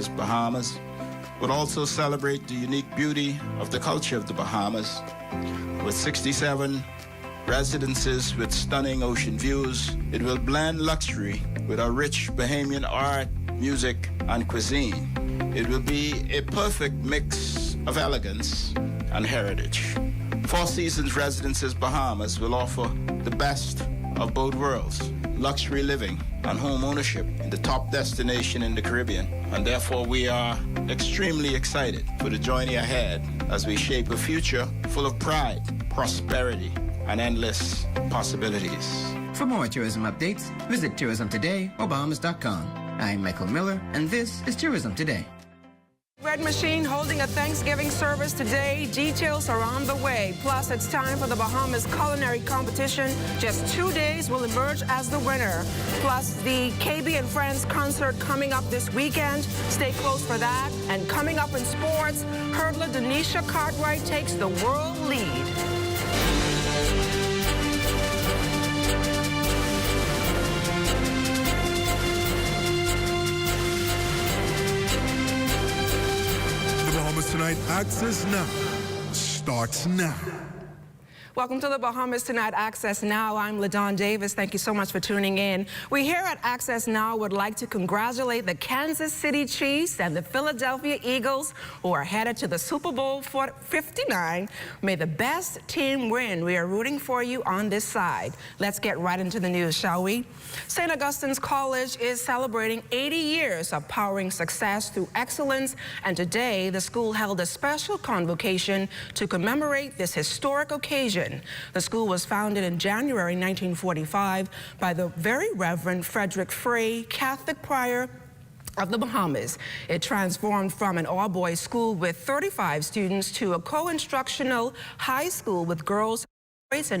Residences Bahamas will also celebrate the unique beauty of the culture of the Bahamas. With 67 residences with stunning ocean views, it will blend luxury with our rich Bahamian art, music, and cuisine. It will be a perfect mix of elegance and heritage. Four Seasons Residences Bahamas will offer the best of both worlds, luxury living and home ownership in the top destination in the Caribbean. And therefore we are extremely excited for the journey ahead as we shape a future full of pride, prosperity, and endless possibilities. For more tourism updates, visit Tourism Today or Bahamas.com. I'm Michael Miller, and this is Tourism Today. Red Machine holding a Thanksgiving service today. Details are on the way. Plus, it's time for the Bahamas culinary competition. Just 2 days will emerge as the winner. Plus, the KB and Friends concert coming up this weekend. Stay close for that. And coming up in sports, hurdler Denisha Cartwright takes the world lead. Tonight Access Now starts now. Welcome to the Bahamas Tonight Access Now. I'm LaDawn Davis. Thank you so much for tuning in. We here at Access Now would like to congratulate the Kansas City Chiefs and the Philadelphia Eagles who are headed to the Super Bowl 59. May the best team win. We are rooting for you on this side. Let's get right into the news, shall we? St. Augustine's College is celebrating 80 years of powering success through excellence, and today the school held a special convocation to commemorate this historic occasion. The school was founded in January 1945 by the Very Reverend Frederick Frey, Catholic prior of the Bahamas. It transformed from an all-boys school with 35 students to a co-instructional high school with girls and boys.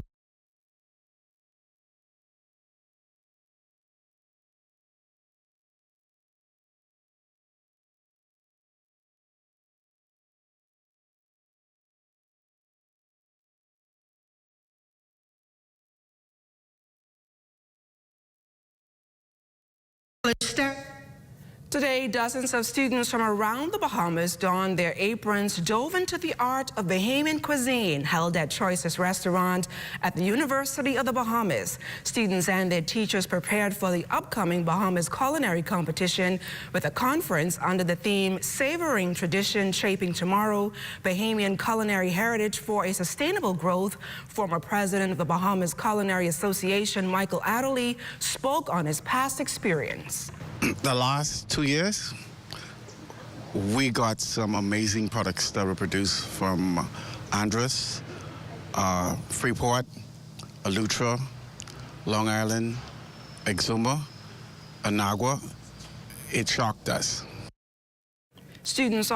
Today, dozens of students from around the Bahamas donned their aprons, dove into the art of Bahamian cuisine held at Choices Restaurant at the University of the Bahamas. Students and their teachers prepared for the upcoming Bahamas culinary competition with a conference under the theme Savoring Tradition, Shaping Tomorrow, Bahamian Culinary Heritage for a Sustainable Growth. Former president of the Bahamas Culinary Association, Michael Adderley, spoke on his past experience. The last 2 years, we got some amazing products that were produced from Andros, Freeport, Eleuthera, Long Island, Exuma, Anagua. It shocked us. Students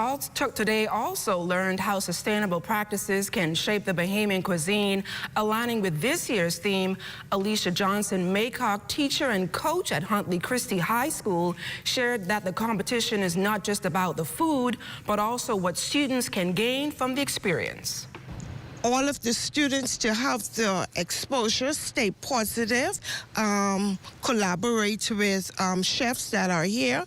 today also learned how sustainable practices can shape the Bahamian cuisine. Aligning with this year's theme, Alicia Johnson Maycock, teacher and coach at Huntley Christie High School, shared that the competition is not just about the food, but also what students can gain from the experience. All of the students to have the exposure, stay positive, collaborate with chefs that are here,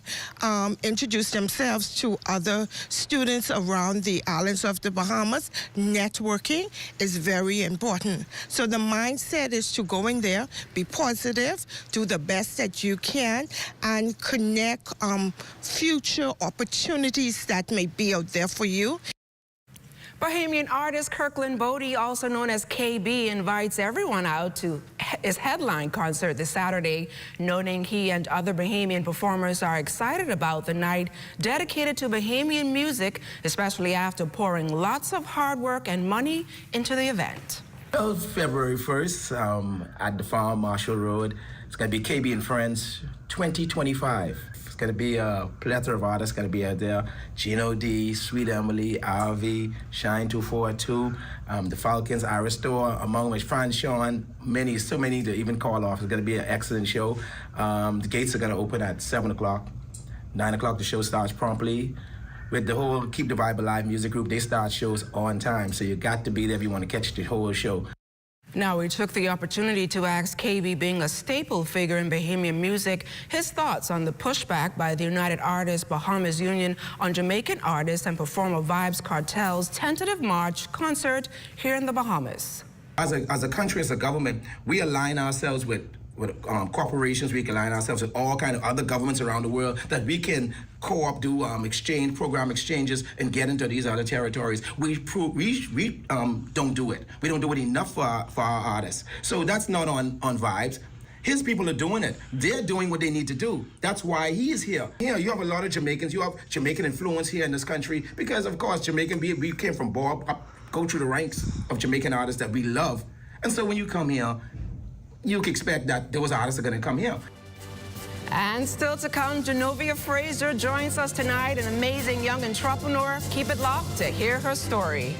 introduce themselves to other students around the islands of the Bahamas. Networking is very important. So the mindset is to go in there, be positive, do the best that you can, and connect future opportunities that may be out there for you. Bahamian artist Kirkland Bodie, also known as KB, invites everyone out to his headline concert this Saturday, noting he and other Bahamian performers are excited about the night dedicated to Bahamian music, especially after pouring lots of hard work and money into the event. Well, February 1st at the Farm Marshall Road. It's going to be KB and Friends 2025. It's going to be a plethora of artists going to be out there. Gino D, Sweet Emily, RV, Shine 242, the Falcons, Aristor, among which Fran Sean, so many to even call off. It's going to be an excellent show. The gates are going to open at 7 o'clock. 9 o'clock, the show starts promptly. With the whole Keep the Vibe Alive music group, they start shows on time, so you got to be there if you want to catch the whole show. Now, we took the opportunity to ask KB, being a staple figure in Bahamian music, his thoughts on the pushback by the United Artists Bahamas Union on Jamaican artists and performer Vibes Cartel's tentative March concert here in the Bahamas. As a country, as a government, we align ourselves with corporations. We can align ourselves with all kind of other governments around the world that we can co-op, do program exchanges, and get into these other territories. We don't do it. We don't do it enough for our artists. So that's not on Vibes. His people are doing it. They're doing what they need to do. That's why he is here. Here, you have a lot of Jamaicans. You have Jamaican influence here in this country because, of course, Jamaican, we came from go through the ranks of Jamaican artists that we love. And so when you come here, you can expect that those artists are going to come here. And still to come, Genovia Fraser joins us tonight, an amazing young entrepreneur. Keep it locked to hear her story.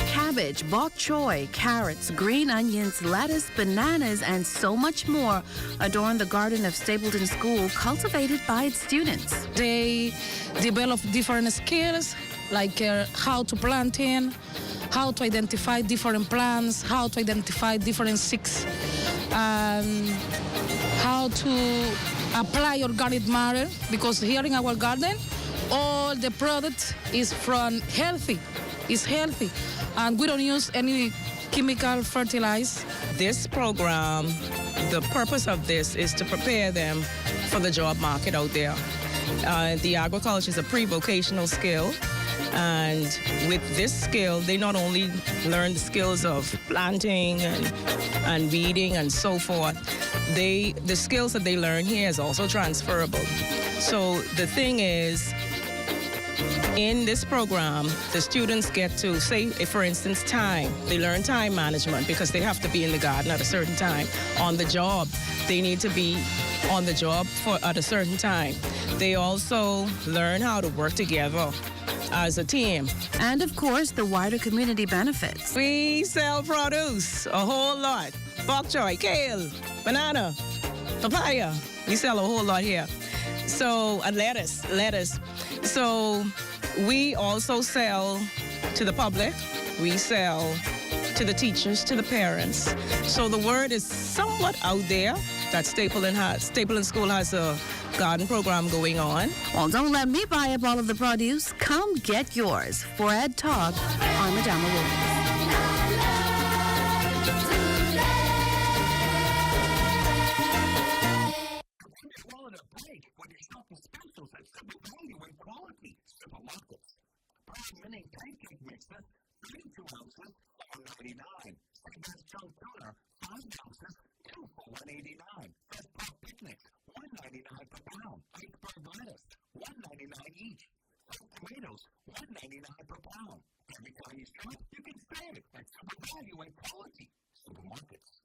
Cabbage, bok choy, carrots, green onions, lettuce, bananas, and so much more adorn the garden of Stapleton School, cultivated by its students. They develop different skills, like how to plant in, how to identify different plants, how to identify different seeds, how to apply organic matter, because here in our garden, all the product is from healthy. It's healthy, and we don't use any chemical fertilizer. This program, the purpose of this is to prepare them for the job market out there. The agriculture is a pre-vocational skill, and with this skill, they not only learn the skills of planting and weeding and so forth, the skills that they learn here is also transferable. So the thing is, in this program, the students get to, say, for instance, time. They learn time management because they have to be in the garden at a certain time. On the job, they need to be on the job at a certain time. They also learn how to work together as a team. And, of course, the wider community benefits. We sell produce, a whole lot. Bok choy, kale, banana, papaya. We sell a whole lot here. So, and lettuce. So, we also sell to the public. We sell to the teachers, to the parents. So the word is somewhat out there that Stapleton School has a garden program going on. Well, don't let me buy up all of the produce. Come get yours. For Ed Talk, I'm Madama Williams. Mini pancake mixer, 32 ounces, $4.99. Best chunk tuna, 5 ounces, 2 for $1.89. Best pop picnics, $1.99 per pound. Iceberg lettuce, $1.99 each. Fresh tomatoes, $1.99 per pound. Every time you shop, you can save it at super value and quality supermarkets.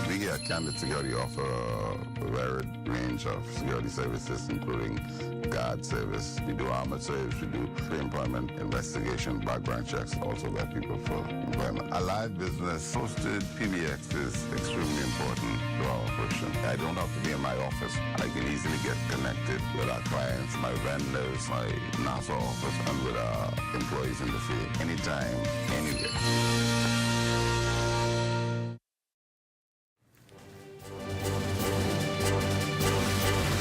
We here at Candid Security offer a varied range of security services, including guard service. We do armored service, we do pre-employment investigation, background checks, also got people for employment. A live business hosted PBX is extremely important to our operation. I don't have to be in my office. I can easily get connected with our clients, my vendors, my NASA office, and with our employees in the field, anytime, anywhere.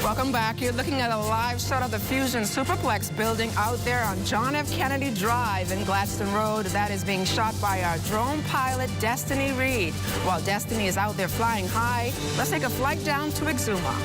Welcome back. You're looking at a live shot of the Fusion Superplex building out there on John F. Kennedy Drive in Gladstone Road. That is being shot by our drone pilot, Destiny Reed. While Destiny is out there flying high, let's take a flight down to Exuma.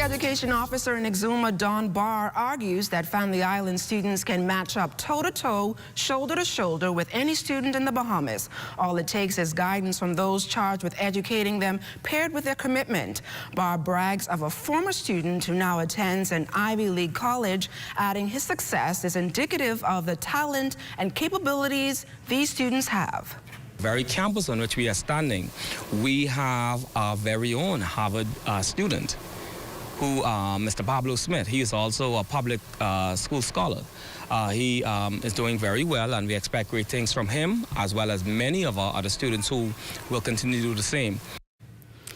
Education Officer in Exuma, Don Barr, argues that Family Island students can match up toe-to-toe, shoulder-to-shoulder with any student in the Bahamas. All it takes is guidance from those charged with educating them, paired with their commitment. Barr brags of a former student who now attends an Ivy League college, adding his success is indicative of the talent and capabilities these students have. Very campus on which we are standing, we have our very own Harvard student. who Mr. Pablo Smith. He is also a public school scholar. He is doing very well, and we expect great things from him, as well as many of our other students who will continue to do the same.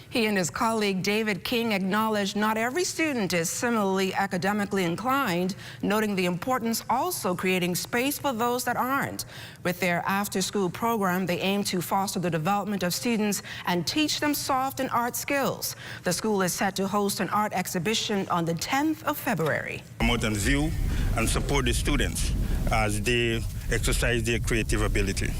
He and his colleague David King acknowledged not every student is similarly academically inclined, noting the importance also creating space for those that aren't. With their after-school program, they aim to foster the development of students and teach them soft and art skills. The school is set to host an art exhibition on the 10th of February. Come out and view and support the students as they exercise their creative ability.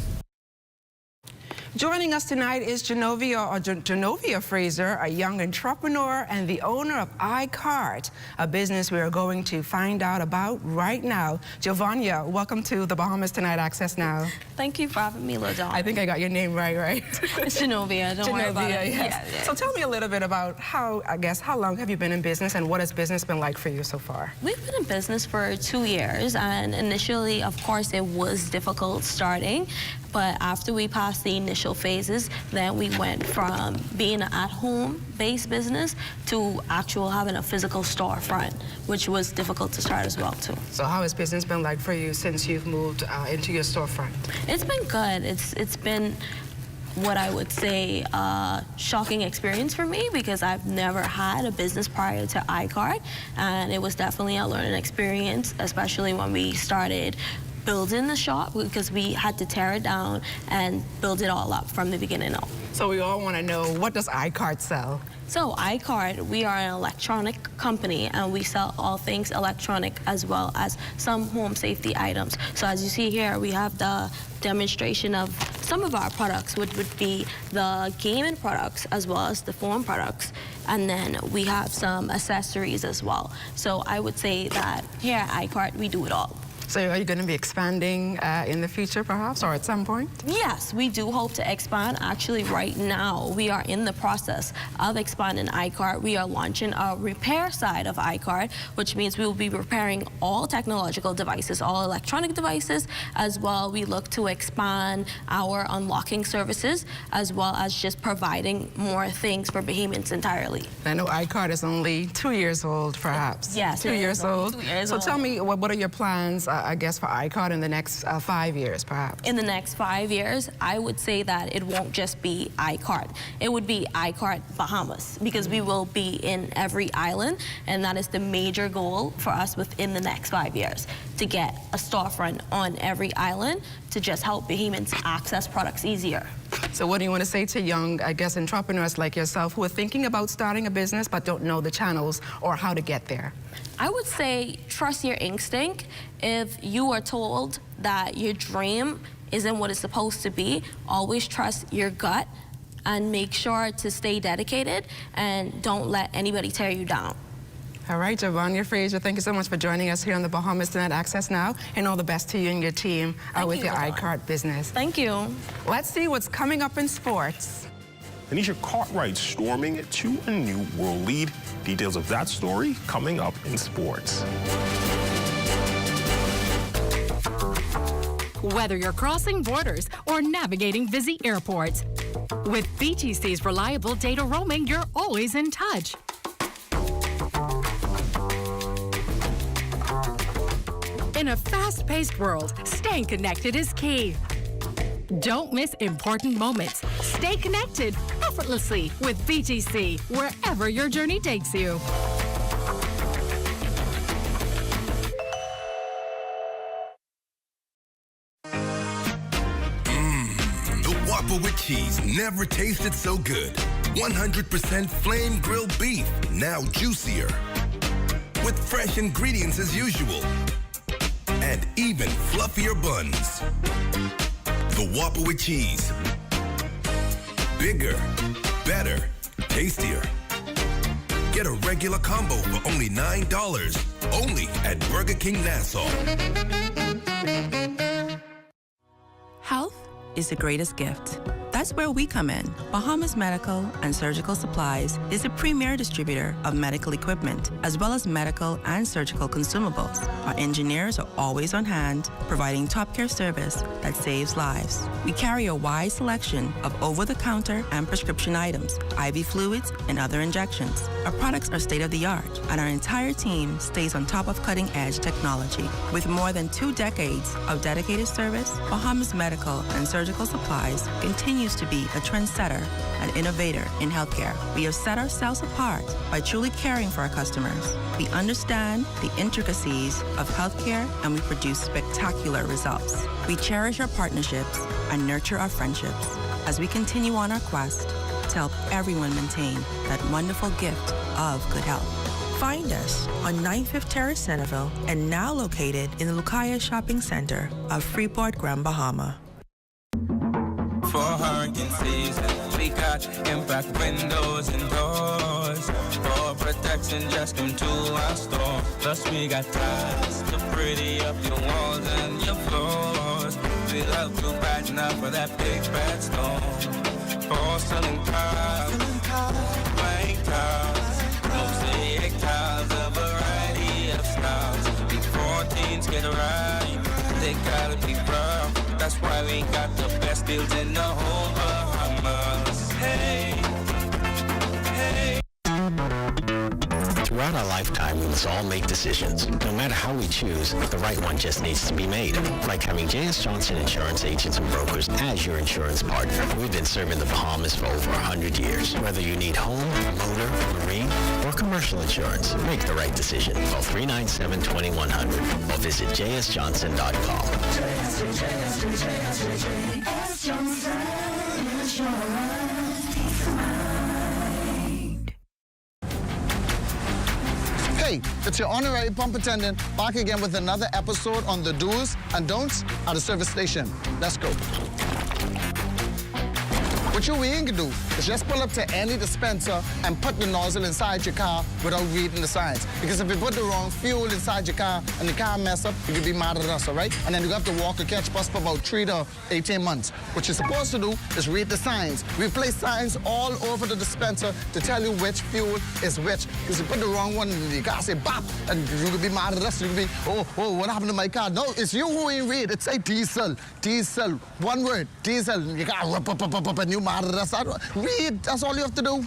Joining us tonight is Genovia Fraser, a young entrepreneur and the owner of iCart, a business we are going to find out about right now. Giovannia, welcome to the Bahamas Tonight Access Now. Thank you for having me, LaDawn. I think I got your name right? It's Genovia, don't worry about it. Yes. Yeah. So tell me a little bit about how long have you been in business and what has business been like for you so far? We've been in business for 2 years, and initially, of course, it was difficult starting. But after we passed the initial phases, then we went from being an at-home based business to actual having a physical storefront, which was difficult to start as well too. So how has business been like for you since you've moved into your storefront? It's been good. It's been what I would say a shocking experience for me, because I've never had a business prior to iCart, and it was definitely a learning experience, especially when we started building the shop, because we had to tear it down and build it all up from the beginning up. So we all want to know, what does iCart sell? So iCart, we are an electronic company, and we sell all things electronic as well as some home safety items. So as you see here, we have the demonstration of some of our products, which would be the gaming products as well as the phone products. And then we have some accessories as well. So I would say that here at iCart, we do it all. So are you going to be expanding in the future, perhaps, or at some point? Yes, we do hope to expand. Actually, right now, we are in the process of expanding iCart. We are launching a repair side of iCart, which means we will be repairing all technological devices, all electronic devices. As well, we look to expand our unlocking services, as well as just providing more things for Bahamians entirely. I know iCart is only 2 years old, perhaps. Yes, 2 years old. 2 years so old. Tell me, what are your plans, I guess, for iCart in the next 5 years, perhaps? In the next 5 years, I would say that it won't just be iCart. It would be iCart Bahamas, because we will be in every island, and that is the major goal for us within the next 5 years, to get a storefront on every island to just help Bahamians access products easier. So what do you want to say to young, I guess, entrepreneurs like yourself who are thinking about starting a business but don't know the channels or how to get there? I would say trust your instinct. If you are told that your dream isn't what it's supposed to be, always trust your gut and make sure to stay dedicated and don't let anybody tear you down. All right, Giovannia Fraser, thank you so much for joining us here on the Bahamas Tonight Access Now, and all the best to you and your team with your iCart business. Thank you. Let's see what's coming up in sports. Tanisha Cartwright storming to a new world lead. Details of that story coming up in sports. Whether you're crossing borders or navigating busy airports, with BTC's reliable data roaming, you're always in touch. In a fast-paced world, staying connected is key. Don't miss important moments. Stay connected effortlessly with BTC, wherever your journey takes you. The Whopper with cheese never tasted so good. 100% flame grilled beef, now juicier. With fresh ingredients as usual. And even fluffier buns. The Whopper with cheese. Bigger, better, tastier. Get a regular combo for only $9. Only at Burger King Nassau. Health is the greatest gift. That's That's where we come in. Bahamas Medical and Surgical Supplies is a premier distributor of medical equipment, as well as medical and surgical consumables. Our engineers are always on hand, providing top care service that saves lives. We carry a wide selection of over-the-counter and prescription items, IV fluids, and other injections. Our products are state-of-the-art, and our entire team stays on top of cutting-edge technology. With more than 2 decades of dedicated service, Bahamas Medical and Surgical Supplies continues to be a trendsetter and innovator in healthcare. We have set ourselves apart by truly caring for our customers. We understand the intricacies of healthcare, and we produce spectacular results. We cherish our partnerships and nurture our friendships as we continue on our quest to help everyone maintain that wonderful gift of good health. Find us on 95th Terrace, Centerville, and now located in the Lucaya Shopping Center of Freeport, Grand Bahama. For hurricane season, we got impact windows and doors. For protection, just come to our store. Plus we got tiles to pretty up your walls and your floors. We love to brighten up for that big bad storm. Porcelain tiles, blank tiles, mosaic tiles, a variety of styles. These 14s get right, they gotta be rough. That's why we got the best deals in the whole Bahamas. Hey, hey. Throughout our lifetime, we must all make decisions. No matter how we choose, the right one just needs to be made. Like having J.S. Johnson Insurance Agents and Brokers as your insurance partner. We've been serving the Bahamas for over 100 years. Whether you need home, motor, marine, or commercial insurance, make the right decision. Call 397-2100 or visit jsjohnson.com. JS Johnson Insurance. Hey, it's your honorary pump attendant back again with another episode on the do's and don'ts at a service station. Let's go. What you ain't gonna do is just pull up to any dispenser and put the nozzle inside your car without reading the signs. Because if you put the wrong fuel inside your car and the car mess up, you can be mad at us, all right? And then you have to walk or catch bus for about 3 to 18 months. What you're supposed to do is read the signs. We place signs all over the dispenser to tell you which fuel is which. Because you put the wrong one in the car, say bop, and you can be mad at us. You can be, oh, what happened to my car? No, it's you who ain't read. It say diesel, diesel, one word, diesel. You got up, and you mad at us. Read, that's all you have to do.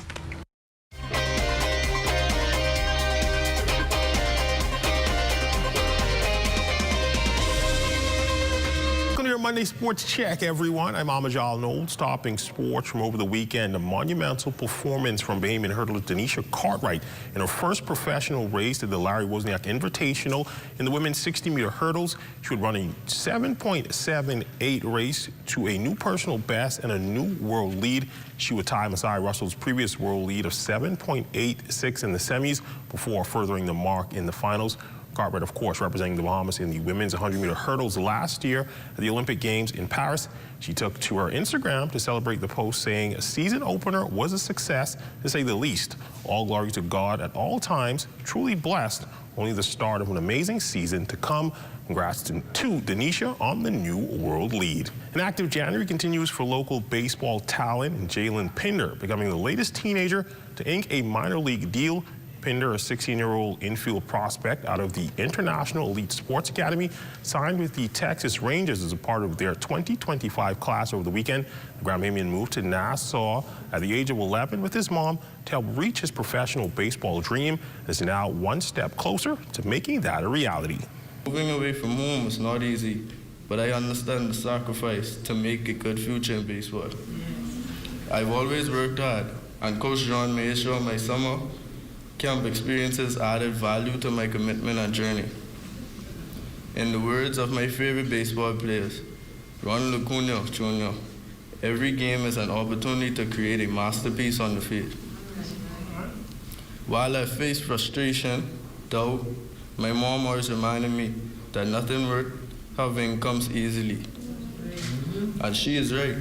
Welcome to your Monday Sports Check, everyone. I'm Amajal Knowles, topping sports from over the weekend. A monumental performance from Bahamian hurdler Denisha Cartwright in her first professional race at the Larry Wozniak Invitational in the women's 60-meter hurdles. She would run a 7.78 race to a new personal best and a new world lead. She would tie Masai Russell's previous world lead of 7.86 in the semis before furthering the mark in the finals. Cartwright, of course, representing the Bahamas in the women's 100-meter hurdles last year at the Olympic Games in Paris. She took to her Instagram to celebrate the post, saying a season opener was a success, to say the least. All glory to God at all times, truly blessed. Only the start of an amazing season to come. Congrats to Denisha on the new world lead. An active January continues for local baseball talent Jalen Pinder, becoming the latest teenager to ink a minor league deal. Pinder, a 16-year-old infield prospect out of the International Elite Sports Academy, signed with the Texas Rangers as a part of their 2025 class over the weekend. The Bahamian moved to Nassau at the age of 11 with his mom to help reach his professional baseball dream. Is now one step closer to making that a reality. Moving away from home is not easy, but I understand the sacrifice to make a good future in baseball. I've always worked hard, and Coach John made sure my summer camp experiences added value to my commitment and journey. In the words of my favorite baseball players, Ron Lacuna Jr., every game is an opportunity to create a masterpiece on the field. While I faced frustration, doubt, my mom always reminded me that nothing worth having comes easily. And she is right.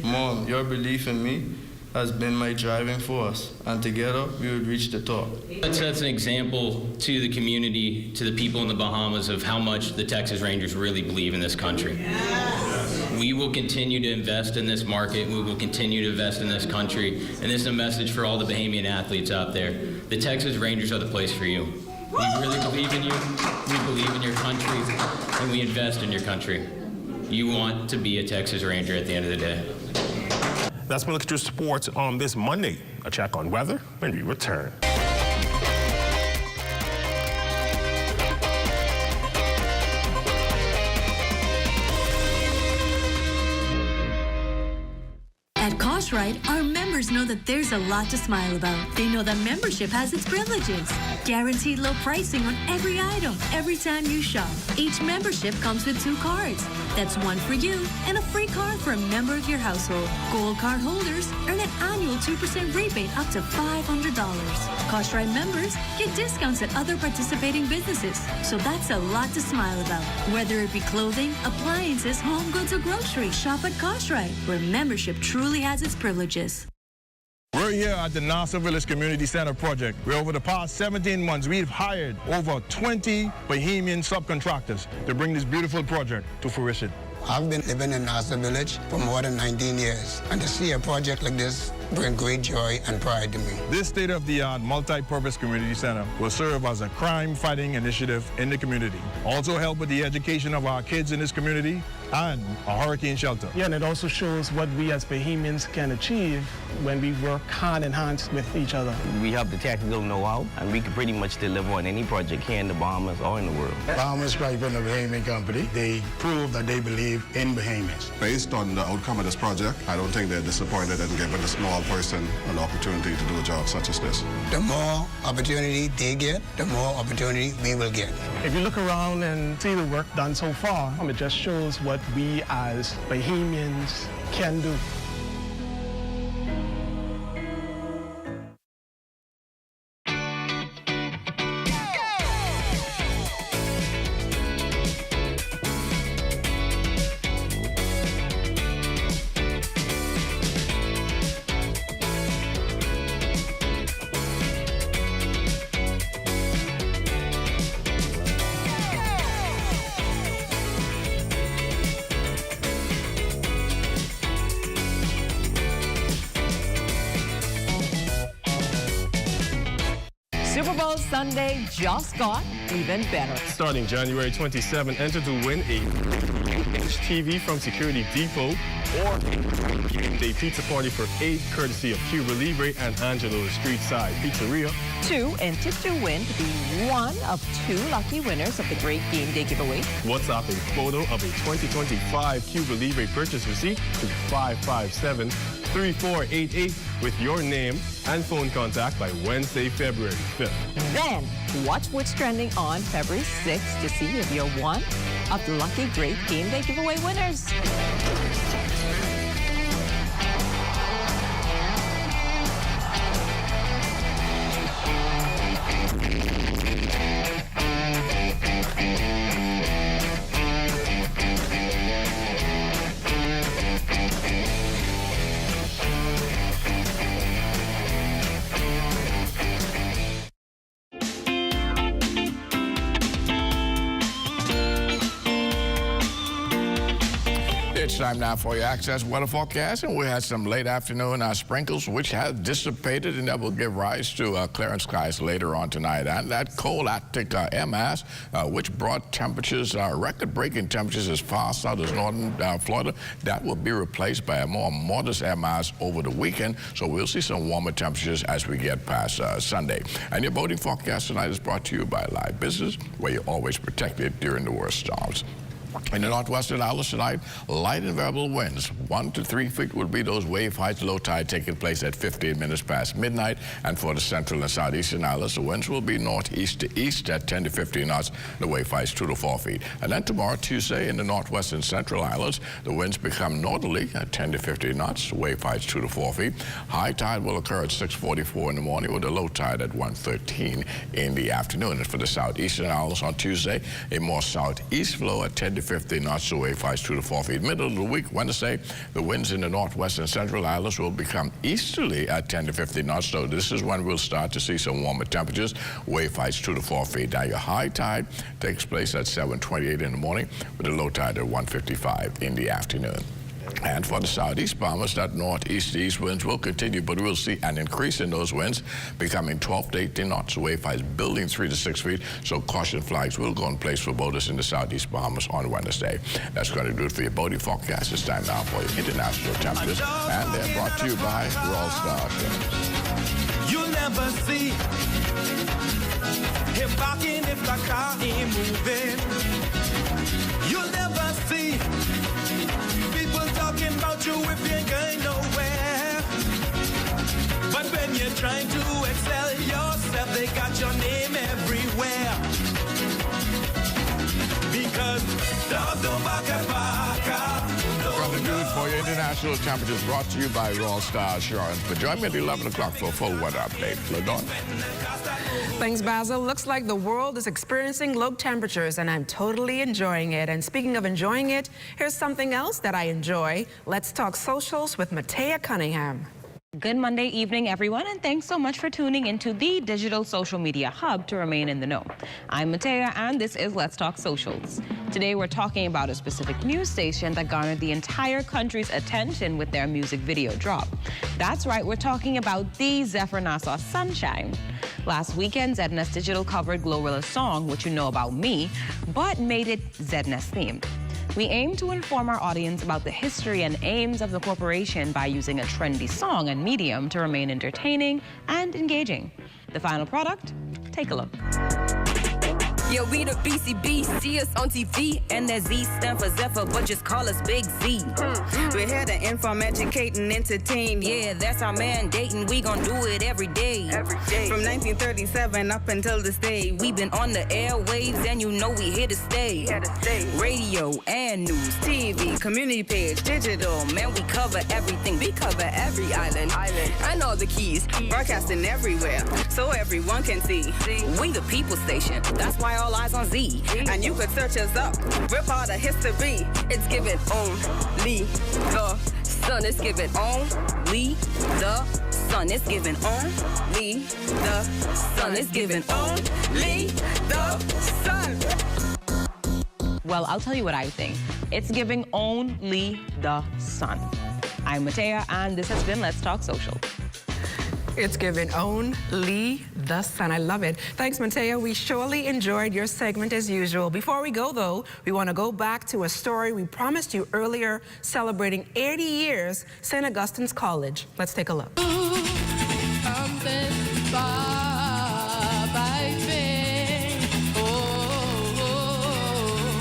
Mom, your belief in me has been my driving force, and together we would reach the top. That sets an example to the community, to the people in the Bahamas, of how much the Texas Rangers really believe in this country. We will continue to invest in this market. We will continue to invest in this country. And this is a message for all the Bahamian athletes out there. The Texas Rangers are the place for you. We really believe in you. We believe in your country, and we invest in your country. You want to be a Texas Ranger at the end of the day. That's been looking at your sports on this Monday. A check on weather when we return. At Cartwright, our members know that there's a lot to smile about. They know that membership has its privileges. Guaranteed low pricing on every item, every time you shop. Each membership comes with 2 cards. That's one for you and a free card for a member of your household. Gold card holders earn an annual 2% rebate up to $500. Cartwright members get discounts at other participating businesses. So that's a lot to smile about. Whether it be clothing, appliances, home goods, or groceries, shop at Cartwright, where membership truly has its privileges. We're here at the Nassau Village Community Center project, where over the past 17 months, we've hired over 20 Bahamian subcontractors to bring this beautiful project to fruition. I've been living in Nassau Village for more than 19 years, and to see a project like this bring great joy and pride to me. This state-of-the-art multi-purpose community center will serve as a crime-fighting initiative in the community. Also help with the education of our kids in this community and a hurricane shelter. Yeah, and it also shows what we as Bahamians can achieve when we work hand in hand with each other. We have the technical know-how, and we can pretty much deliver on any project here in the Bahamas or in the world. Bahamas Pipe and the Bahamian Company, they prove that they believe in Bahamians. Based on the outcome of this project, I don't think they're disappointed in giving a small person an opportunity to do a job such as this. The more opportunity they get, the more opportunity we will get. If you look around and see the work done so far, it just shows what we as Bahamians can do. Super Bowl Sunday just got even better. Starting January 27, enter to win a 8-inch TV from Security Depot or a game day pizza party for 8 courtesy of Cuba Libre and Angelo's Street Side Pizzeria. 2, enter to win to be one of 2 lucky winners of the Great Game Day giveaway. WhatsApp a photo of a 2025 Cuba Libre purchase receipt to 557-3488 with your name and phone contact by Wednesday, February 5th. Then, watch what's trending on February 6th to see if you're one of the lucky Great Game Day giveaway winners. It's time now for your Access weather forecast, and we had some late afternoon sprinkles, which has dissipated, and that will give rise to clearing skies later on tonight. And that cold Arctic air mass, which brought temperatures, record-breaking temperatures as far south as northern Florida, that will be replaced by a more modest air mass over the weekend. So we'll see some warmer temperatures as we get past Sunday. And your boating forecast tonight is brought to you by Live Business, where you're always protected during the worst storms. In the northwestern islands tonight, light and variable winds. 1 to 3 feet will be those wave heights, low tide taking place at 15 minutes past midnight. And for the central and southeastern islands, the winds will be northeast to east at 10 to 15 knots. The wave heights 2 to 4 feet. And then tomorrow, Tuesday, in the northwest and central islands, the winds become northerly at 10 to 15 knots. Wave heights 2 to 4 feet. High tide will occur at 6:44 in the morning with a low tide at 1:13 in the afternoon. And for the southeastern islands on Tuesday, a more southeast flow at 10 to to 15 knots to wave heights 2 to 4 feet. Middle of the week, Wednesday, the winds in the northwest and central islands will become easterly at 10 to 15 knots. So this is when we'll start to see some warmer temperatures. Wave heights 2 to 4 feet. Now your high tide takes place at 7:28 in the morning with a low tide at 1:55 in the afternoon. And for the southeast Bahamas, that northeast east winds will continue, but we'll see an increase in those winds, becoming 12 to 18 knots. Wave heights building 3 to 6 feet, so caution flags will go in place for boaters in the southeast Bahamas on Wednesday. That's going to do it for your boating forecast. It's time now for your international temperatures, and they're brought to you by Royal Star Insurance. You'll never see him barking if the car ain't moving. You'll never see people talking about you if you ain't going nowhere. But when you're trying to excel yourself, they got your name everywhere. Because dogs don't bark at Parker. From the news for your international temperatures brought to you by Royal Star Insurance. But join me at 11 o'clock for a full weather update. LaDon. Thanks, Basil. Looks like the world is experiencing low temperatures, and I'm totally enjoying it. And speaking of enjoying it, here's something else that I enjoy. Let's talk socials with Matea Cunningham. Good Monday evening, everyone, and thanks so much for tuning into the digital social media hub to remain in the know. I'm Matea, and this is Let's Talk Socials. Today, we're talking about a specific news station that garnered the entire country's attention with their music video drop. That's right, we're talking about the Zephyr Nassau Sunshine. Last weekend, ZNS Digital covered Glorilla's song, What You Know About Me, but made it ZNS themed. We aim to inform our audience about the history and aims of the corporation by using a trendy song and medium to remain entertaining and engaging. The final product? Take a look. Yeah, we the BCB, see us on TV, and that Z stand for Zephyr, but just call us Big Z. We're here to inform, educate, and entertain. Yeah, that's our mandate, and we gon' do it every day. From 1937 up until this day, we've been on the airwaves, and you know we here to stay. Radio and news, TV, community page, digital, man, we cover everything. We cover every island. And all the keys, broadcasting everywhere, so everyone can see. We the people station, that's why all eyes on Z. And you could search us up, we're part of history. It's given only the sun. It's given only the sun. It's given only the sun. It's given only the sun. Well, I'll tell you what I think. It's giving only the sun. I'm Matea, and this has been Let's Talk Social. It's given only the sun. I love it. Thanks, Matea. We surely enjoyed your segment as usual. Before we go, though, we want to go back to a story we promised you earlier, celebrating 80 years, St. Augustine's College. Let's take a look.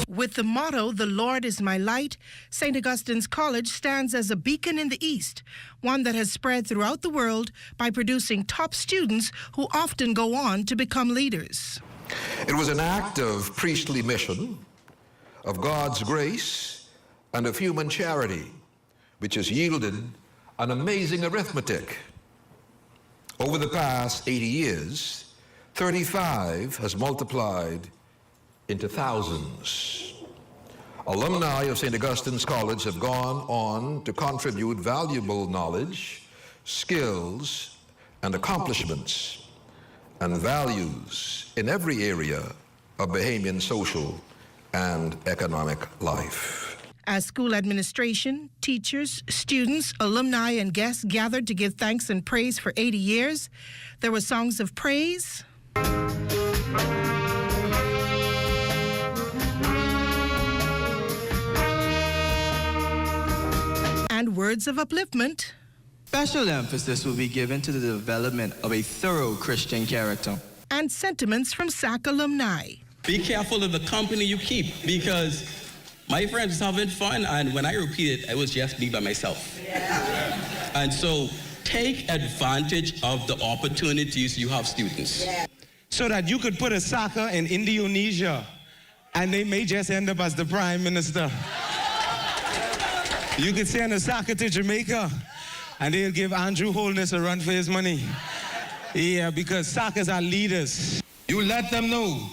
With the motto, "The Lord is my light," St. Augustine's College stands as a beacon in the East, one that has spread throughout the world by producing top students who often go on to become leaders. It was an act of priestly mission, of God's grace, and of human charity, which has yielded an amazing arithmetic. Over the past 80 years, 35 has multiplied into thousands. Alumni of St. Augustine's College have gone on to contribute valuable knowledge, skills, and accomplishments, and values in every area of Bahamian social and economic life. As school administration, teachers, students, alumni, and guests gathered to give thanks and praise for 80 years, there were songs of praise, and words of upliftment. Special emphasis will be given to the development of a thorough Christian character. And sentiments from SAC alumni. Be careful of the company you keep, because my friends was having fun, and when I repeated, it was just me by myself. And so take advantage of the opportunities you have, students. So that you could put a soccer in Indonesia, and they may just end up as the prime minister. You could send a soccer to Jamaica, and they'll give Andrew Holness a run for his money. Yeah, because soccer's are leaders. You let them know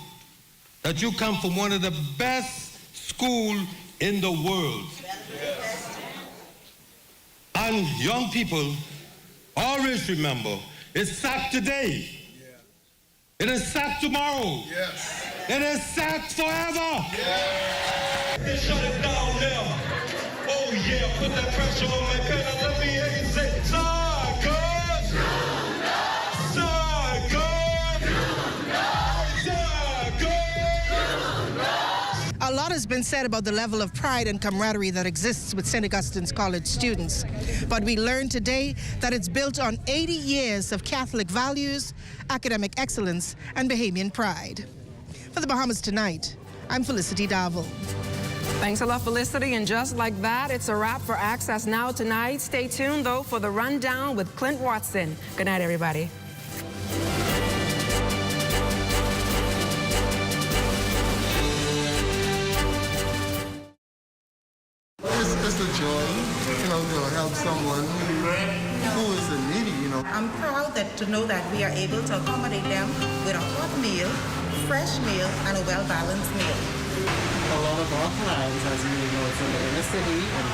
that you come from one of the best school in the world. And young people, always remember, it's sacked today. It is sacked tomorrow. It is sacked forever. They shut it down now. Oh yeah, put that pressure on my pedal. Let me hear you say, Sarkos! A lot has been said about the level of pride and camaraderie that exists with St. Augustine's College students. But we learned today that it's built on 80 years of Catholic values, academic excellence, and Bahamian pride. For the Bahamas Tonight, I'm Felicity Davil. Thanks a lot, Felicity. And just like that, it's a wrap for Access Now tonight. Stay tuned, though, for the rundown with Clint Watson. Good night, everybody. It's a joy, to help someone who is in need, I'm proud to know that we are able to accommodate them with a hot meal, fresh meal, and a well-balanced meal. A lot of our clients, as you know, it's in the inner city and